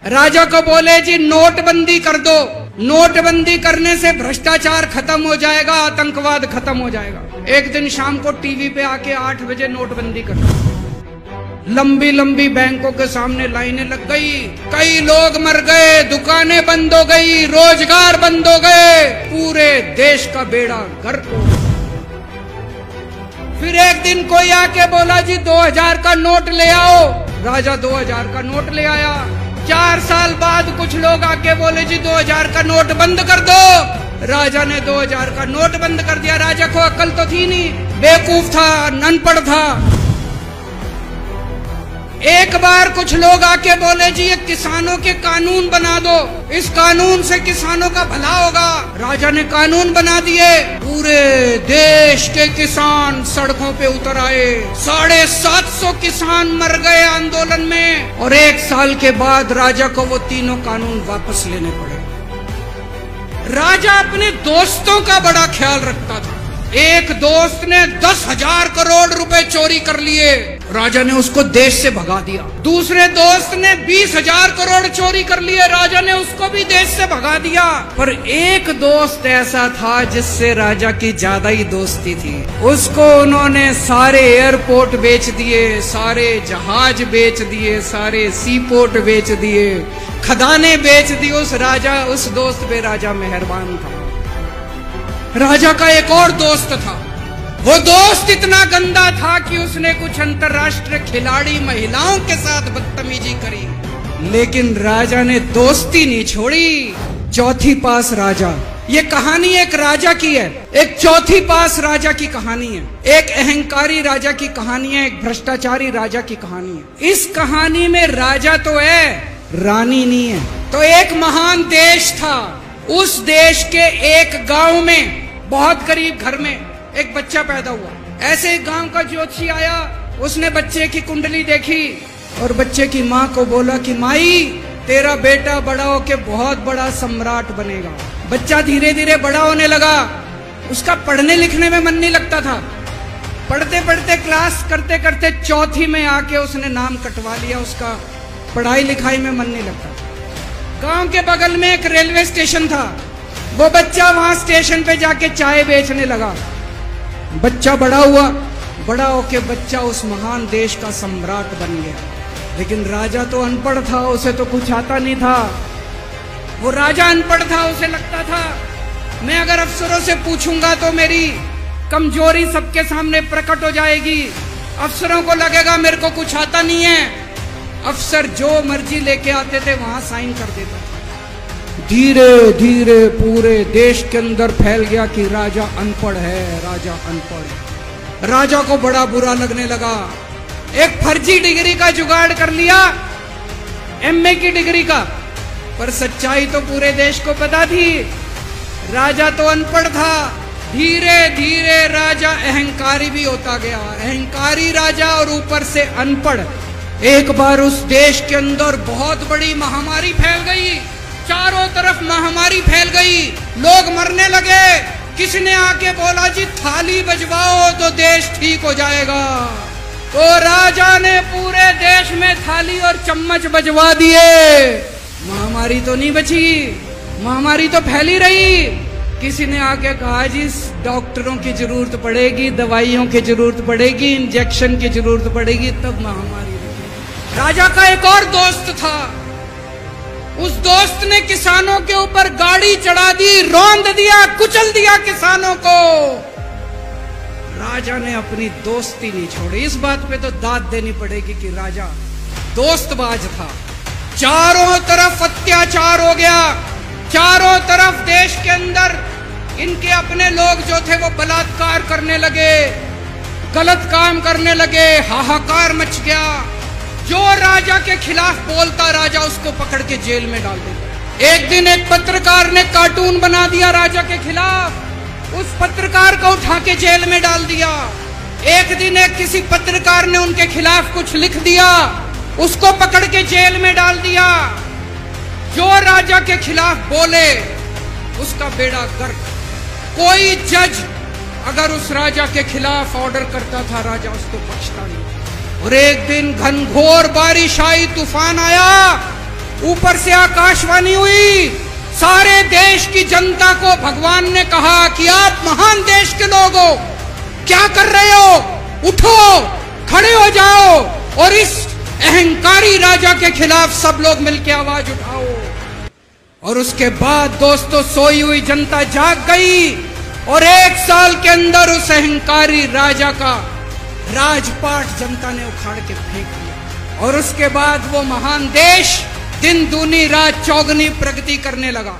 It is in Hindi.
राजा को बोले जी नोटबंदी कर दो, नोटबंदी करने से भ्रष्टाचार खत्म हो जाएगा, आतंकवाद खत्म हो जाएगा। एक दिन शाम को टीवी पे आके 8 बजे नोटबंदी कर दो। लंबी लंबी बैंकों के सामने लाइनें लग गई, कई लोग मर गए, दुकानें बंद हो गई, रोजगार बंद हो गए, पूरे देश का बेड़ा गर्क हो गया। फिर एक दिन कोई आके बोला जी 2000 का नोट ले आओ। राजा 2000 का नोट ले आया। 4 साल बाद कुछ लोग आके बोले जी 2000 का नोट बंद कर दो। राजा ने 2000 का नोट बंद कर दिया। राजा को अक्ल तो थी नहीं, बेवकूफ था, अनपढ़ था। एक बार कुछ लोग आके बोले जी ये किसानों के कानून बना दो, इस कानून से किसानों का भला होगा। राजा ने कानून बना दिए। पूरे देश के किसान सड़कों पे उतर आए। 750 किसान मर गए आंदोलन में, और 1 साल के बाद राजा को वो तीनों कानून वापस लेने पड़े। राजा अपने दोस्तों का बड़ा ख्याल रखता था। एक दोस्त ने 10,000 करोड़ रुपए चोरी कर लिए, राजा ने उसको देश से भगा दिया। दूसरे दोस्त ने 20,000 करोड़ चोरी कर लिए, राजा ने उसको भी देश से भगा दिया। पर एक दोस्त ऐसा था जिससे राजा की ज्यादा ही दोस्ती थी। उसको उन्होंने सारे एयरपोर्ट बेच दिए, सारे जहाज बेच दिए, सारे सी पोर्ट बेच दिए, खदानें बेच दी। उस दोस्त पे राजा मेहरबान था। राजा का एक और दोस्त था। वो दोस्त इतना गंदा था कि उसने कुछ अंतर्राष्ट्रीय खिलाड़ी महिलाओं के साथ बदतमीजी करी, लेकिन राजा ने दोस्ती नहीं छोड़ी। चौथी पास राजा, ये कहानी एक राजा की है, एक चौथी पास राजा की कहानी है, एक अहंकारी राजा की कहानी है, एक भ्रष्टाचारी राजा की कहानी है। इस कहानी में राजा तो है, रानी नहीं है। तो एक महान देश था। उस देश के एक गांव में बहुत गरीब घर में एक बच्चा पैदा हुआ। ऐसे एक गांव का ज्योतिषी आया, उसने बच्चे की कुंडली देखी और बच्चे की माँ को बोला कि माई तेरा बेटा बड़ा होके बहुत बड़ा सम्राट बनेगा। बच्चा धीरे धीरे बड़ा होने लगा। उसका पढ़ने लिखने में मन नहीं लगता था। पढ़ते पढ़ते क्लास करते करते चौथी में आके उसने नाम कटवा लिया। उसका पढ़ाई लिखाई में मन नहीं लगता। गांव के बगल में एक रेलवे स्टेशन था। वो बच्चा वहां स्टेशन पे जाके चाय बेचने लगा। बच्चा बड़ा हुआ, बड़ा होके बच्चा उस महान देश का सम्राट बन गया। लेकिन राजा तो अनपढ़ था, उसे तो कुछ आता नहीं था। वो राजा अनपढ़ था, उसे लगता था मैं अगर अफसरों से पूछूंगा तो मेरी कमजोरी सबके सामने प्रकट हो जाएगी। अफसरों को लगेगा मेरे को कुछ आता नहीं है। अफसर जो मर्जी लेके आते थे वहां साइन कर देता था। धीरे धीरे पूरे देश के अंदर फैल गया कि राजा अनपढ़ है, राजा अनपढ़ है। राजा को बड़ा बुरा लगने लगा। एक फर्जी डिग्री का जुगाड़ कर लिया, एमए की डिग्री का। पर सच्चाई तो पूरे देश को पता थी, राजा तो अनपढ़ था। धीरे धीरे राजा अहंकारी भी होता गया। अहंकारी राजा और ऊपर से अनपढ़। एक बार उस देश के अंदर बहुत बड़ी महामारी फैल गई। चारों तरफ महामारी फैल गई, लोग मरने लगे। किसने आके बोला जी थाली बजवाओ तो देश ठीक हो जाएगा। तो राजा ने पूरे देश में थाली और चम्मच बजवा दिए। महामारी तो नहीं बची, महामारी तो फैली रही। किसी ने आके कहा जी डॉक्टरों की जरूरत पड़ेगी, दवाइयों की जरूरत पड़ेगी, इंजेक्शन की जरूरत पड़ेगी, तब महामारी रुकेगी। राजा का एक और दोस्त था। उस दोस्त ने किसानों के ऊपर गाड़ी चढ़ा दी, रौंद दिया, कुचल दिया किसानों को। राजा ने अपनी दोस्ती नहीं छोड़ी। इस बात पे तो दाद देनी पड़ेगी कि राजा दोस्तबाज था। चारों तरफ अत्याचार हो गया। चारों तरफ देश के अंदर इनके अपने लोग जो थे वो बलात्कार करने लगे, गलत काम करने लगे, हाहाकार मच गया। जो राजा के खिलाफ बोलता राजा उसको पकड़ के जेल में डाल देता। एक दिन एक पत्रकार ने कार्टून बना दिया राजा के खिलाफ, उस पत्रकार को उठा के जेल में डाल दिया। एक दिन एक किसी पत्रकार ने उनके खिलाफ कुछ लिख दिया, उसको पकड़ के जेल में डाल दिया। जो राजा के खिलाफ बोले उसका बेड़ा गर्क। कोई जज अगर उस राजा के खिलाफ ऑर्डर करता था, राजा उसको बख्शता नहीं। और एक दिन घनघोर बारिश आई, तूफान आया, ऊपर से आकाशवाणी हुई, सारे देश की जनता को भगवान ने कहा कि आप महान देश के लोग हो, क्या कर रहे हो, उठो, खड़े हो जाओ और इस अहंकारी राजा के खिलाफ सब लोग मिलकर आवाज उठाओ। और उसके बाद दोस्तों सोई हुई जनता जाग गई और 1 साल के अंदर उस अहंकारी राजा का राजपाट जनता ने उखाड़ के फेंक दिया। और उसके बाद वो महान देश दिन दूनी रात चौगुनी प्रगति करने लगा।